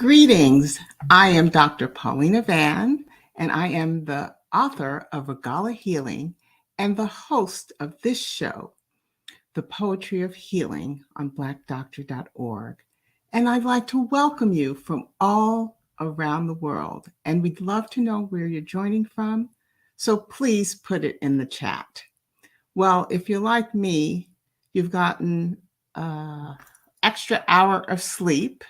Greetings. I am Dr. Paulina and I am the author of Regala Healing and the host of this show, The Poetry of Healing on blackdoctor.org. And I'd like to welcome you from all around the world. And we'd love to know where you're joining from. So please put it in the chat. Well, if you're like me, you've gotten extra hour of sleep.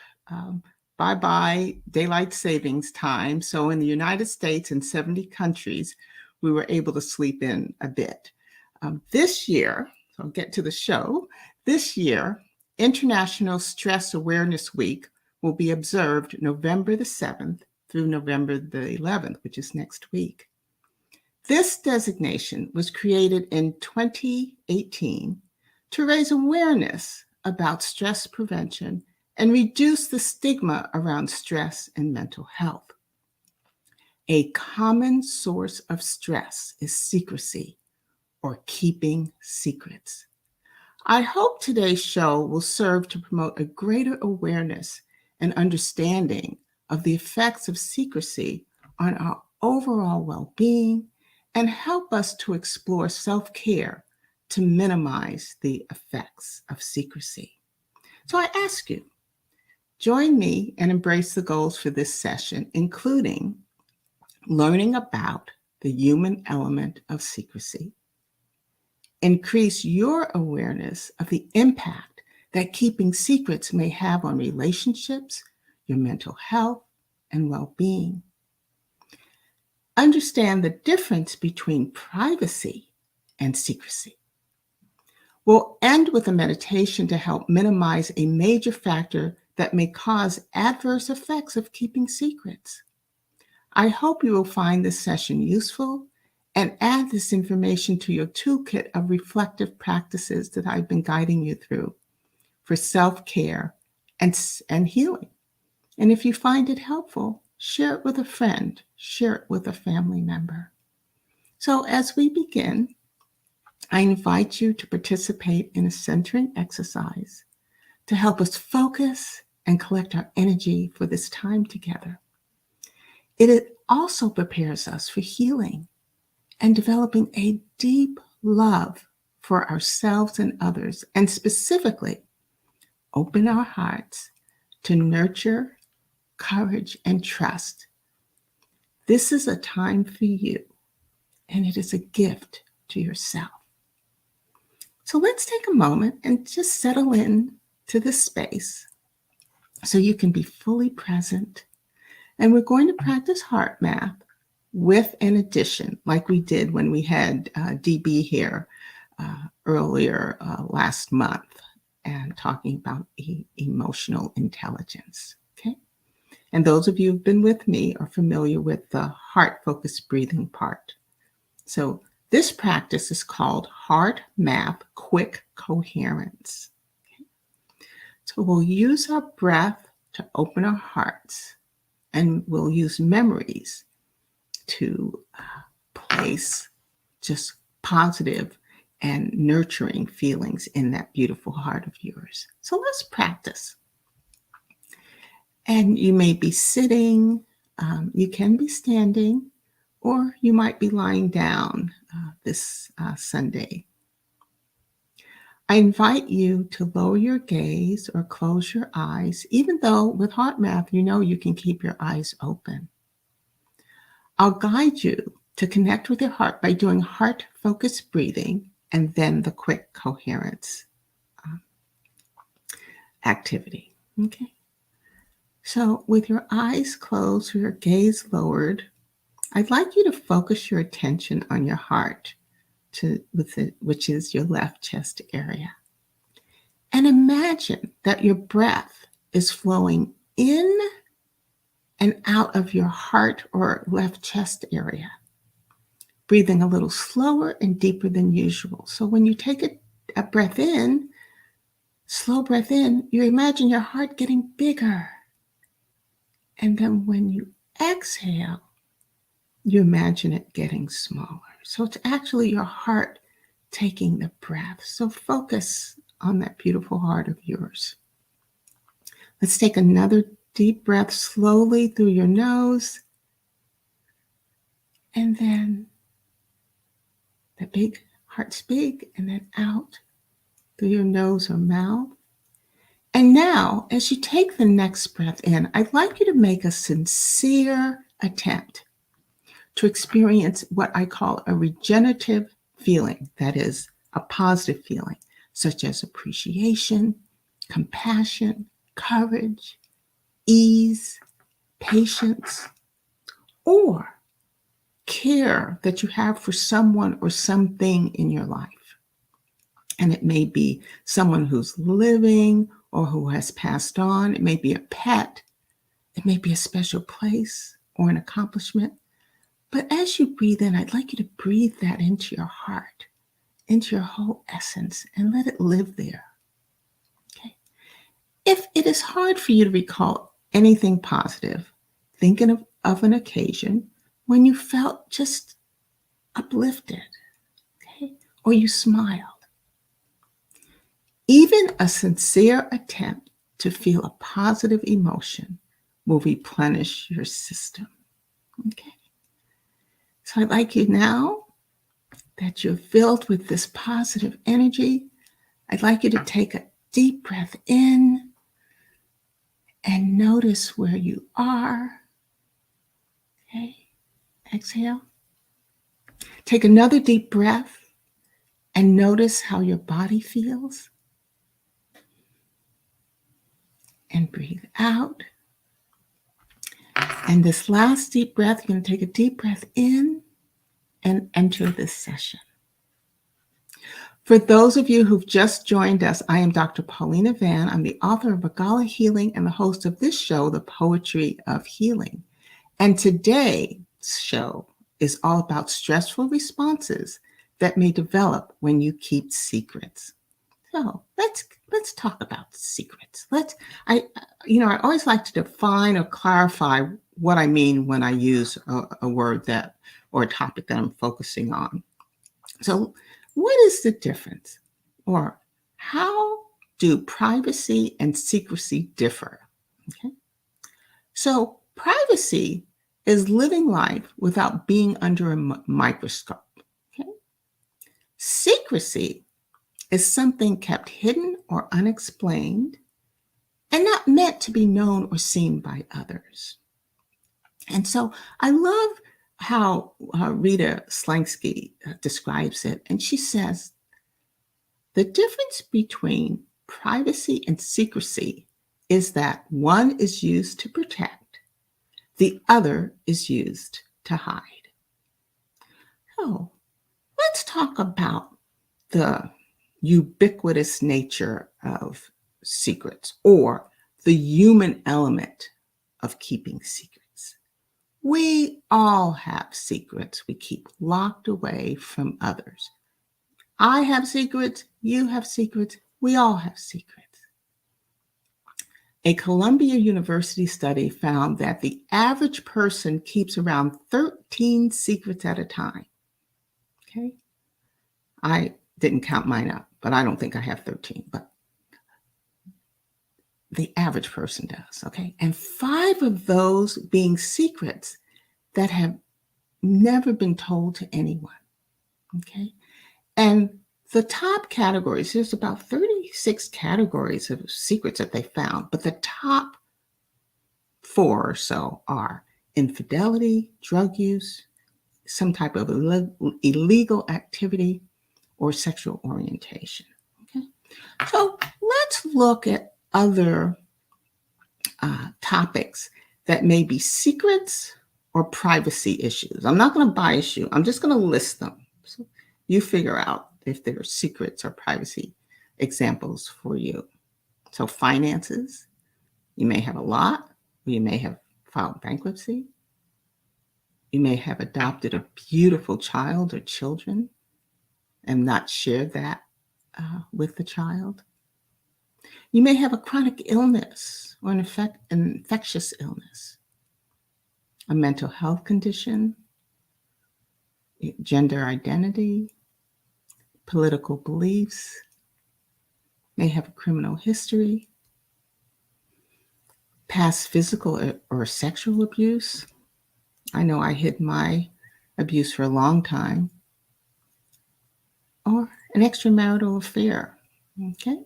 Bye-bye daylight savings time. So in the United States and 70 countries, we were able to sleep in a bit. This year, so I'll get to the show. This year, International Stress Awareness Week will be observed November the 7th through November the 11th, which is next week. This designation was created in 2018 to raise awareness about stress prevention and reduce the stigma around stress and mental health. A common source of stress is secrecy or keeping secrets. I hope today's show will serve to promote a greater awareness and understanding of the effects of secrecy on our overall well-being and help us to explore self-care to minimize the effects of secrecy. So I ask you, join me and embrace the goals for this session, including learning about the human element of secrecy. Increase your awareness of the impact that keeping secrets may have on relationships, your mental health, and well-being. Understand the difference between privacy and secrecy. We'll end with a meditation to help minimize a major factor that may cause adverse effects of keeping secrets. I hope you will find this session useful and add this information to your toolkit of reflective practices that I've been guiding you through for self-care and healing. And if you find it helpful, share it with a friend, share it with a family member. So as we begin, I invite you to participate in a centering exercise to help us focus and collect our energy for this time together. It also prepares us for healing and developing a deep love for ourselves and others, and specifically open our hearts to nurture, courage, and trust. This is a time for you, and it is a gift to yourself. So let's take a moment and just settle in to this space so you can be fully present. And we're going to practice heart math with an addition, like we did when we had DB here earlier last month and talking about emotional intelligence. Okay. And those of you who've been with me are familiar with the heart-focused breathing part. So this practice is called Heart Math Quick Coherence. Okay. So we'll use our breath to open our hearts, and we'll use memories to place just positive and nurturing feelings in that beautiful heart of yours. So let's practice. And you may be sitting, you can be standing, or you might be lying down this Sunday. I invite you to lower your gaze or close your eyes, even though with heart math, you know you can keep your eyes open. I'll guide you to connect with your heart by doing heart-focused breathing and then the quick coherence activity. Okay. So with your eyes closed, your gaze lowered, I'd like you to focus your attention on your heart, which is your left chest area. And imagine that your breath is flowing in and out of your heart or left chest area, breathing a little slower and deeper than usual. So when you take a breath in, slow breath in, you imagine your heart getting bigger. And then when you exhale, you imagine it getting smaller. So it's actually your heart taking the breath. So focus on that beautiful heart of yours. Let's take another Deep breath slowly through your nose, and then the big heart speak, and then out through your nose or mouth. And now, as you take the next breath in, I'd like you to make a sincere attempt to experience what I call a regenerative feeling, that is, a positive feeling, such as appreciation, compassion, courage, ease, patience, or care that you have for someone or something in your life. And it may be someone who's living or who has passed on. It may be a pet. It may be a special place or an accomplishment. But as you breathe in, I'd like you to breathe that into your heart, into your whole essence, and let it live there. Okay. If it is hard for you to recall anything positive, thinking of an occasion when you felt just uplifted, okay, or you smiled. Even a sincere attempt to feel a positive emotion will replenish your system. Okay. So I'd like you now that you're filled with this positive energy, I'd like you to take a deep breath in and notice where you are. Okay. Exhale. Take another deep breath and notice how your body feels. And breathe out. And this last deep breath, you're going to take a deep breath in and enter this session. For those of you who've just joined us, I am Dr. Paulina Van. I'm the author of Regala Healing and the host of this show, The Poetry of Healing. And today's show is all about stressful responses that may develop when you keep secrets. So let's talk about secrets. I always like to define or clarify what I mean when I use a word that or a topic that I'm focusing on. So what is the difference? Or how do privacy and secrecy differ? Okay. So privacy is living life without being under a microscope. Okay. Secrecy is something kept hidden or unexplained and not meant to be known or seen by others. And so I love how Rita Slansky describes it. And she says, the difference between privacy and secrecy is that one is used to protect, the other is used to hide. So let's talk about the ubiquitous nature of secrets or the human element of keeping secrets. We all have secrets we keep locked away from others. I have secrets, you have secrets, we all have secrets. A Columbia University study found that the average person keeps around 13 secrets at a time. Okay? I didn't count mine up, but I don't think I have 13, but the average person does, okay? And 5 of those being secrets that have never been told to anyone, okay? And the top categories, there's about 36 categories of secrets that they found, but the top 4 or so are infidelity, drug use, some type of illegal activity, or sexual orientation. Okay? So let's look at other topics that may be secrets or privacy issues. I'm not going to bias you. I'm just going to list them. So you figure out if there are secrets or privacy examples for you. So finances, you may have a lot, or you may have filed bankruptcy. You may have adopted a beautiful child or children and not shared that with the child. You may have a chronic illness or an infectious illness, a mental health condition, gender identity, political beliefs, may have a criminal history. past physical or sexual abuse. I know I hid my abuse for a long time, or an extramarital affair. Okay.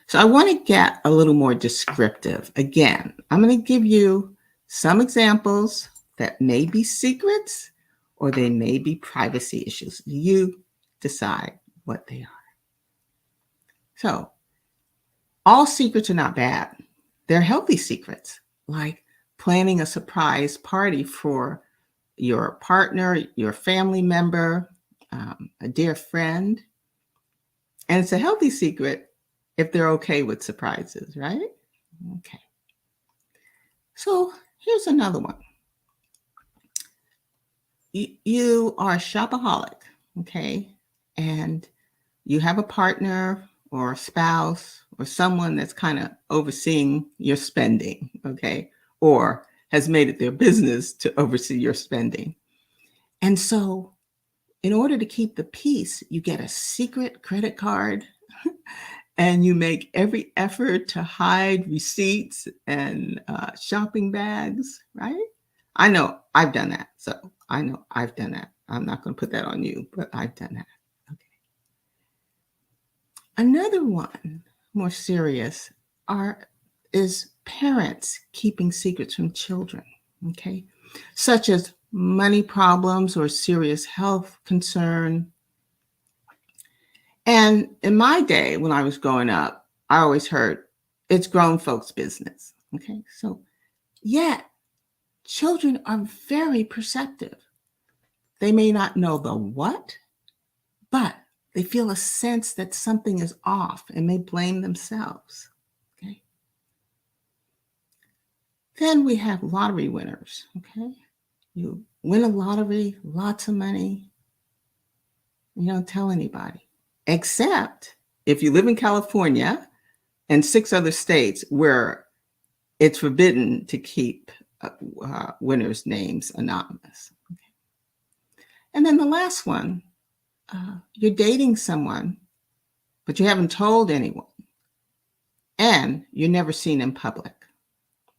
So I want to get a little more descriptive. Again, I'm going to give you some examples that may be secrets or they may be privacy issues. You decide what they are. So, all secrets are not bad. They're healthy secrets, like planning a surprise party for your partner, your family member, a dear friend. And it's a healthy secret if they're okay with surprises, right? Okay. So here's another one. You are a shopaholic, okay? And you have a partner or a spouse or someone that's kind of overseeing your spending, okay? Or has made it their business to oversee your spending. And so, in order to keep the peace, you get a secret credit card and you make every effort to hide receipts and shopping bags, right? I know I've done that. So I know I've done that. I'm not going to put that on you, but I've done that. Okay. Another one, more serious, is parents keeping secrets from children, okay? Such as money problems or serious health concern. And in my day, when I was growing up, I always heard it's grown folks' business. Okay. So, yet children are very perceptive. They may not know the what, but they feel a sense that something is off and may blame themselves. Okay. Then we have lottery winners. Okay. You win a lottery, lots of money, you don't tell anybody, except if you live in California and 6 other states where it's forbidden to keep winners' names anonymous. Okay. And then the last one, you're dating someone, but you haven't told anyone, and you're never seen in public.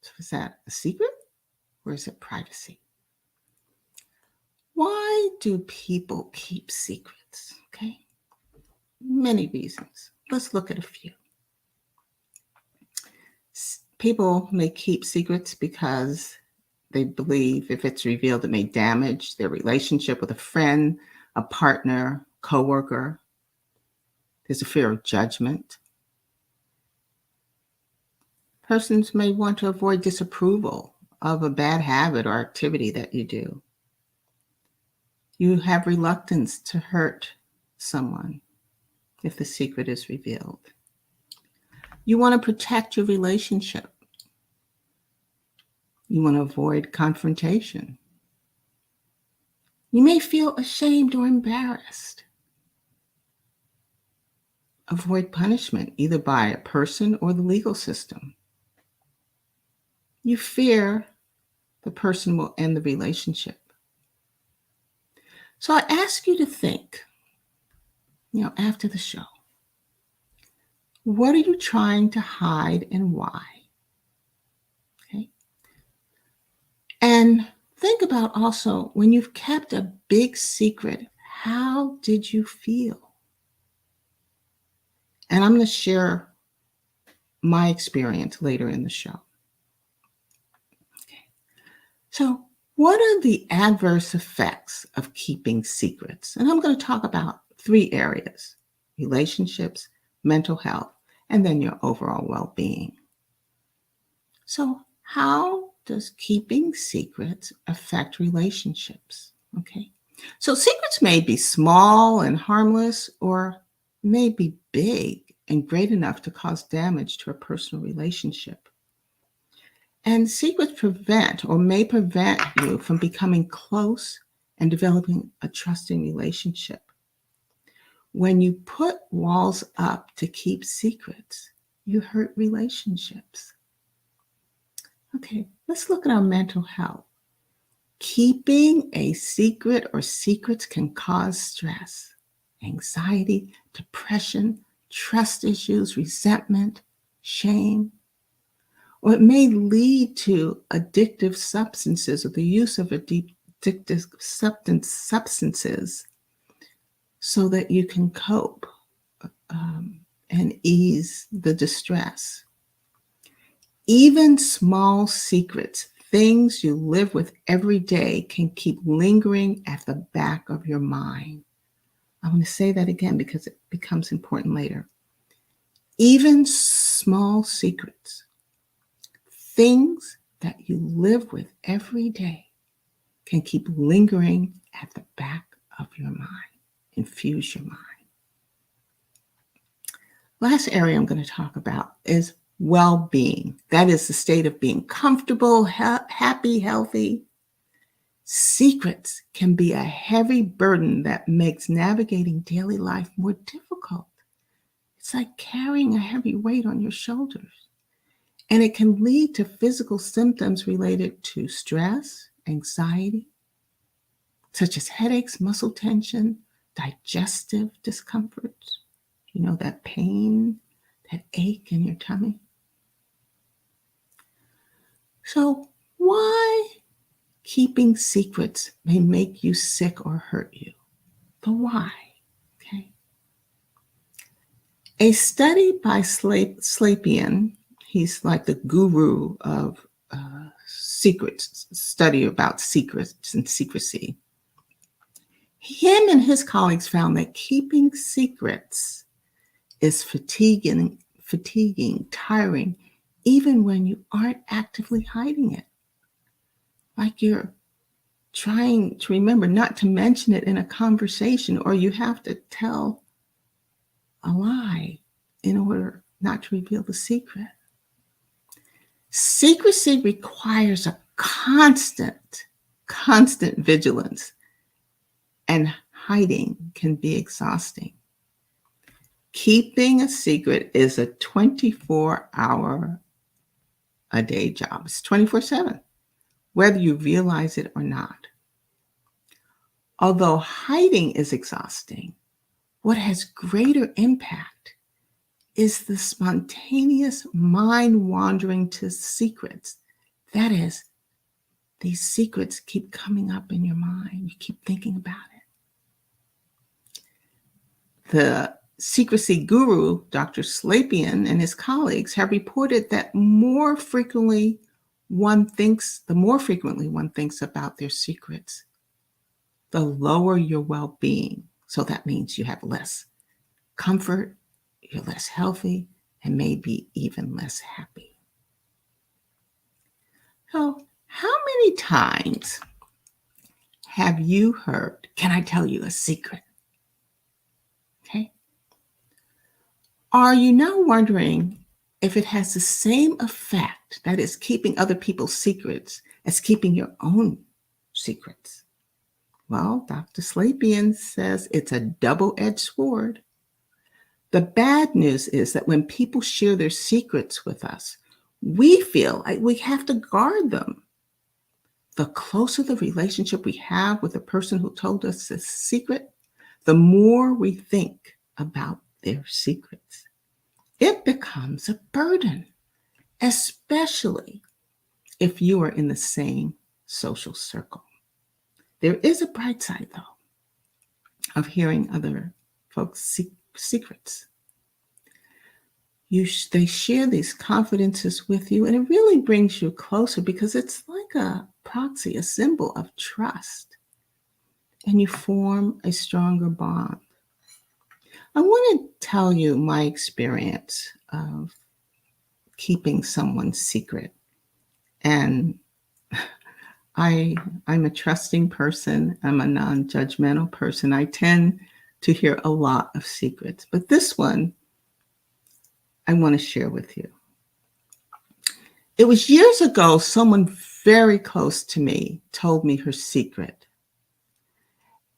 So is that a secret or is it privacy? Why do people keep secrets? Okay, many reasons. Let's look at a few. People may keep secrets because they believe if it's revealed, it may damage their relationship with a friend, a partner, coworker. There's a fear of judgment. Persons may want to avoid disapproval of a bad habit or activity that you do. You have reluctance to hurt someone if the secret is revealed. You want to protect your relationship. You want to avoid confrontation. You may feel ashamed or embarrassed. Avoid punishment, either by a person or the legal system. You fear the person will end the relationship. So I ask you to think, after the show, what are you trying to hide and why? Okay. And think about also when you've kept a big secret, how did you feel? And I'm going to share my experience later in the show. Okay. So, what are the adverse effects of keeping secrets? And I'm going to talk about 3 areas: relationships, mental health, and then your overall well-being. So, how does keeping secrets affect relationships? Okay. So, secrets may be small and harmless, or may be big and great enough to cause damage to a personal relationship. And secrets prevent or may prevent you from becoming close and developing a trusting relationship. When you put walls up to keep secrets, you hurt relationships. Okay, let's look at our mental health. Keeping a secret or secrets can cause stress, anxiety, depression, trust issues, resentment, shame. or it may lead to addictive substances or the use of addictive substances so that you can cope and ease the distress. Even small secrets, things you live with every day, can keep lingering at the back of your mind. I want to say that again because it becomes important later. Even small secrets, things that you live with every day, can keep lingering at the back of your mind, infuse your mind. Last area I'm going to talk about is well-being. That is the state of being comfortable, happy, healthy. Secrets can be a heavy burden that makes navigating daily life more difficult. It's like carrying a heavy weight on your shoulders. And it can lead to physical symptoms related to stress, anxiety, such as headaches, muscle tension, digestive discomforts, that pain, that ache in your tummy. So, why keeping secrets may make you sick or hurt you? The why. Okay. A study by Slapian, he's like the guru of secrets, study about secrets and secrecy. Him and his colleagues found that keeping secrets is fatiguing, tiring, even when you aren't actively hiding it. Like you're trying to remember not to mention it in a conversation, or you have to tell a lie in order not to reveal the secret. Secrecy requires a constant vigilance, and hiding can be exhausting. Keeping a secret is a 24-hour a day job. It's 24/7, whether you realize it or not. Although hiding is exhausting, what has greater impact is the spontaneous mind wandering to secrets. That is, these secrets keep coming up in your mind. You keep thinking about it. The secrecy guru, Dr. Slapian, and his colleagues have reported that the more frequently one thinks about their secrets, the lower your well-being. So that means you have less comfort, you're less healthy, and maybe even less happy. So, how many times have you heard, "Can I tell you a secret?" Okay. Are you now wondering if it has the same effect, that is, keeping other people's secrets, as keeping your own secrets? Well, Dr. Slapian says it's a double-edged sword. The bad news is that when people share their secrets with us, we feel like we have to guard them. The closer the relationship we have with the person who told us this secret, the more we think about their secrets. It becomes a burden, especially if you are in the same social circle. There is a bright side, though, of hearing other folks' secrets. They share these confidences with you, and it really brings you closer because it's like a proxy, a symbol of trust, and you form a stronger bond. I want to tell you my experience of keeping someone's secret. And I'm a trusting person. I'm a non-judgmental person. I tend to hear a lot of secrets, but this one I want to share with you. It was years ago, someone very close to me told me her secret.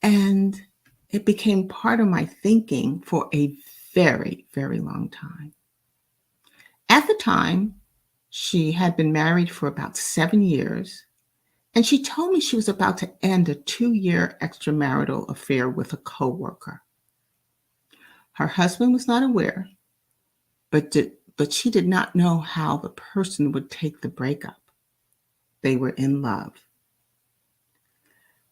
And it became part of my thinking for a very, very long time. At the time, she had been married for about 7 years, and she told me she was about to end a 2-year extramarital affair with a coworker. Her husband was not aware, but but she did not know how the person would take the breakup. They were in love.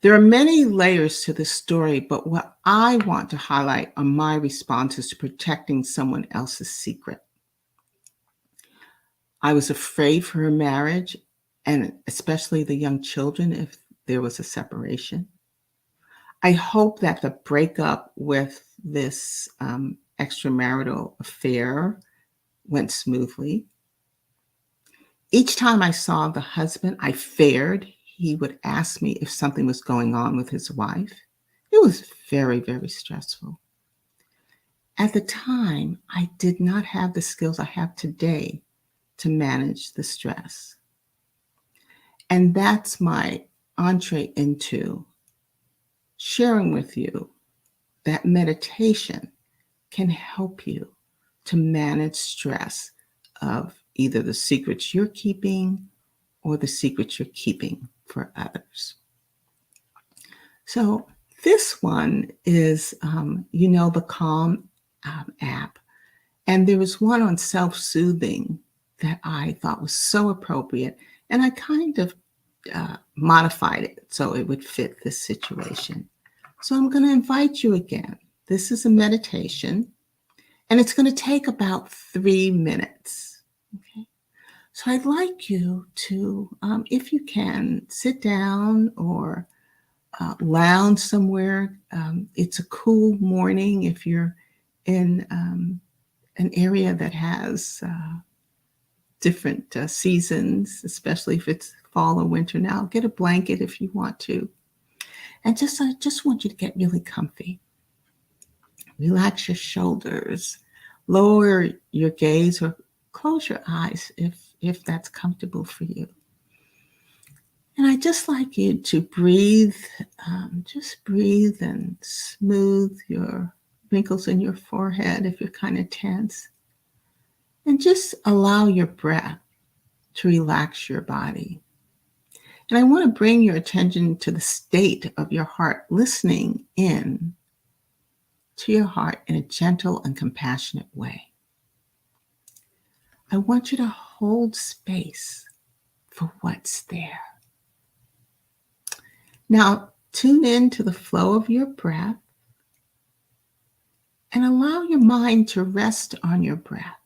There are many layers to this story, but what I want to highlight are my responses to protecting someone else's secret. I was afraid for her marriage, and especially the young children if there was a separation. I hope that the breakup with this extramarital affair went smoothly. Each time I saw the husband, I feared he would ask me if something was going on with his wife. It was very, very stressful. At the time, I did not have the skills I have today to manage the stress. And that's my entree into sharing with you that meditation can help you to manage stress of either the secrets you're keeping or the secrets you're keeping for others. So this one is, the Calm app. And there was one on self-soothing that I thought was so appropriate. And I kind of modified it so it would fit this situation. So I'm going to invite you again. This is a meditation, and it's going to take about 3 minutes. Okay. So I'd like you to, if you can, sit down or lounge somewhere. It's a cool morning if you're in an area that has different seasons, especially if it's fall or winter now. Get a blanket if you want to. And I just want you to get really comfy. Relax your shoulders. Lower your gaze or close your eyes if that's comfortable for you. And I'd just like you to breathe. Just breathe and smooth your wrinkles in your forehead if you're kind of tense. And just allow your breath to relax your body. And I want to bring your attention to the state of your heart, listening in to your heart in a gentle and compassionate way. I want you to hold space for what's there. Now, tune in to the flow of your breath and allow your mind to rest on your breath.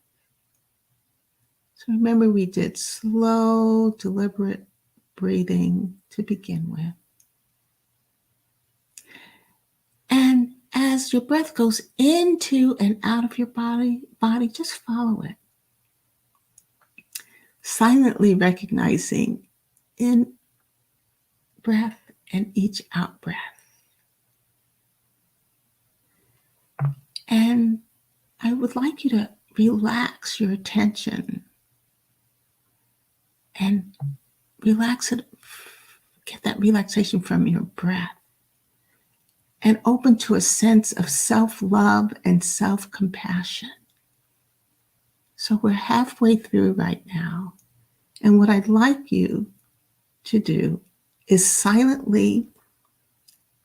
So remember, we did slow, deliberate breathing to begin with. And as your breath goes into and out of your body, just follow it. Silently recognizing in breath and each out breath. And I would like you to relax your attention and relax it, get that relaxation from your breath and open to a sense of self-love and self-compassion. So we're halfway through right now. And what I'd like you to do is silently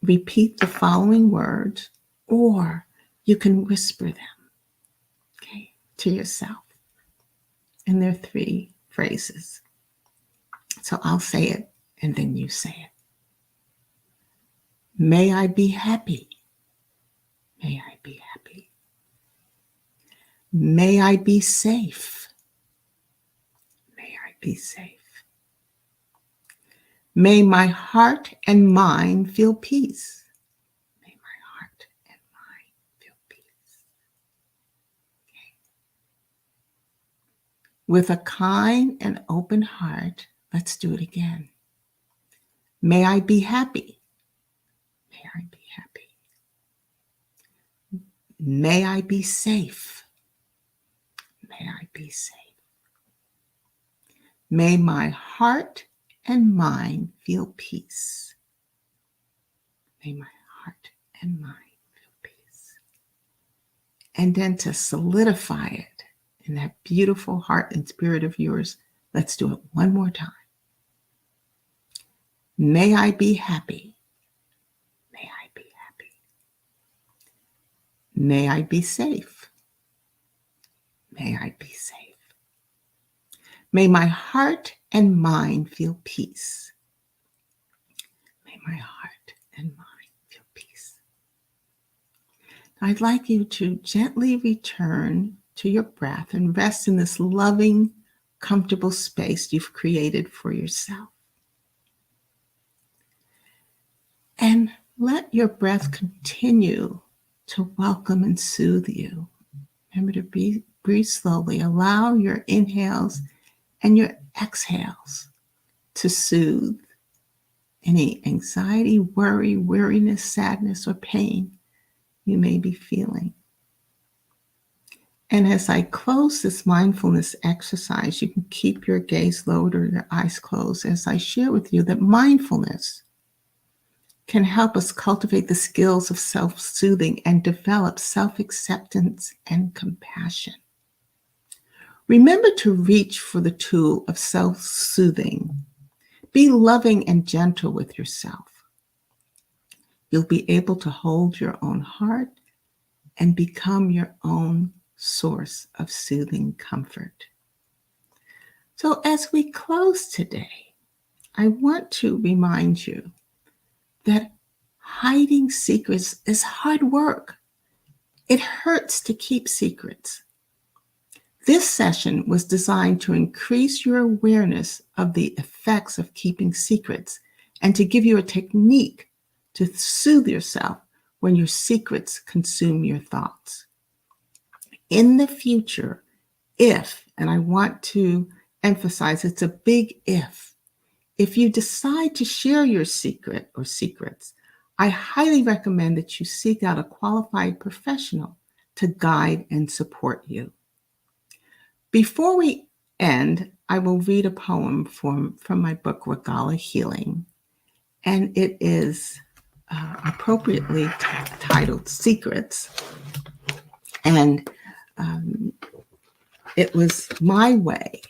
repeat the following words, or you can whisper them, okay, to yourself. And there are 3 phrases. So I'll say it and then you say it. May I be happy. May I be happy. May I be safe. May I be safe. May my heart and mind feel peace. May my heart and mind feel peace. Okay. With a kind and open heart, let's do it again. May I be happy. May I be happy. May I be safe. May I be safe. May my heart and mind feel peace. May my heart and mind feel peace. And then to solidify it in that beautiful heart and spirit of yours, let's do it one more time. May I be happy. May I be happy. May I be safe. may I be safe. May my heart and mind feel peace. May my heart and mind feel peace. I'd like you to gently return to your breath and rest in this loving, comfortable space you've created for yourself. And let your breath continue to welcome and soothe you. Remember to breathe slowly. Allow your inhales and your exhales to soothe any anxiety, worry, weariness, sadness, or pain you may be feeling. And as I close this mindfulness exercise, you can keep your gaze lowered or your eyes closed as I share with you that mindfulness can help us cultivate the skills of self-soothing and develop self-acceptance and compassion. Remember to reach for the tool of self-soothing. Be loving and gentle with yourself. You'll be able to hold your own heart and become your own source of soothing comfort. So as we close today, I want to remind you that hiding secrets is hard work. It hurts to keep secrets. This session was designed to increase your awareness of the effects of keeping secrets and to give you a technique to soothe yourself when your secrets consume your thoughts. In the future, if, and I want to emphasize it's a big if you decide to share your secret or secrets, I highly recommend that you seek out a qualified professional to guide and support you. Before we end, I will read a poem from my book, Regala Healing, and it is appropriately titled Secrets. And it was my way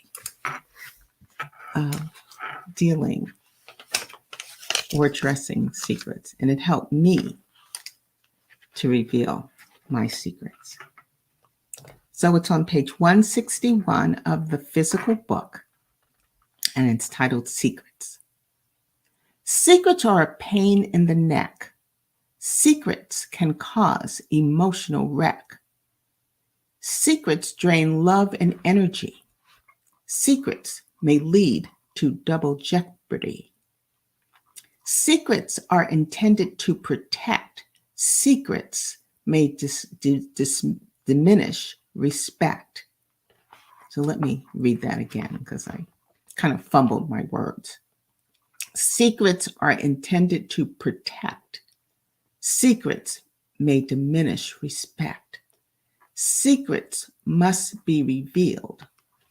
of dealing or addressing secrets, and it helped me to reveal my secrets. So it's on page 161 of the physical book, and it's titled Secrets. Secrets are a pain in the neck. Secrets can cause emotional wreck. Secrets drain love and energy. Secrets may lead to double jeopardy. Secrets are intended to protect. Secrets may diminish respect. So let me read that again because I kind of fumbled my words. Secrets are intended to protect. Secrets may diminish respect. Secrets must be revealed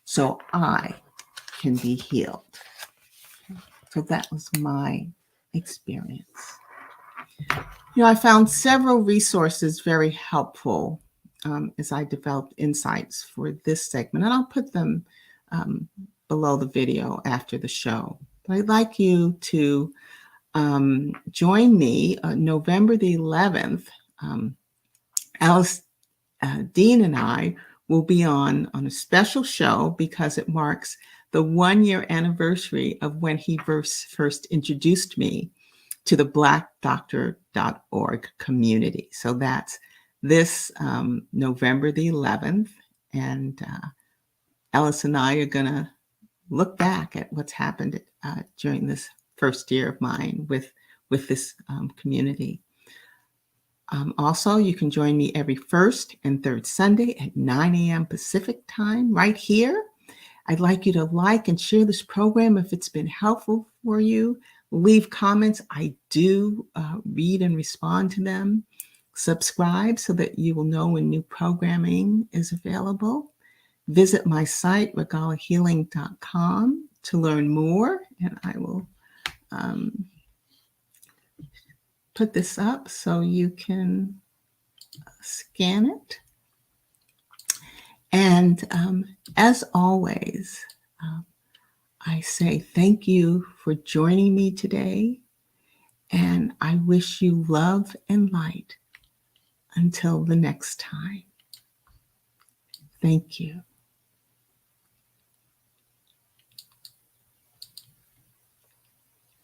so I can be healed. So that was my experience. I found several resources very helpful as I developed insights for this segment, and I'll put them below the video after the show. But I'd like you to join me November the 11th. Alice Dean and I will be on a special show because it marks the 1-year anniversary of when he first introduced me to the blackdoctor.org community. So that's this November the 11th. And Alice and I are going to look back at what's happened during this first year of mine with this community. Also, you can join me every first and third Sunday at 9 a.m. Pacific time right here. I'd like you to like and share this program if it's been helpful for you. Leave comments. I do read and respond to them. Subscribe so that you will know when new programming is available. Visit my site, regalahealing.com, to learn more, and I will put this up so you can scan it. And as always, I say thank you for joining me today, and I wish you love and light until the next time. Thank you.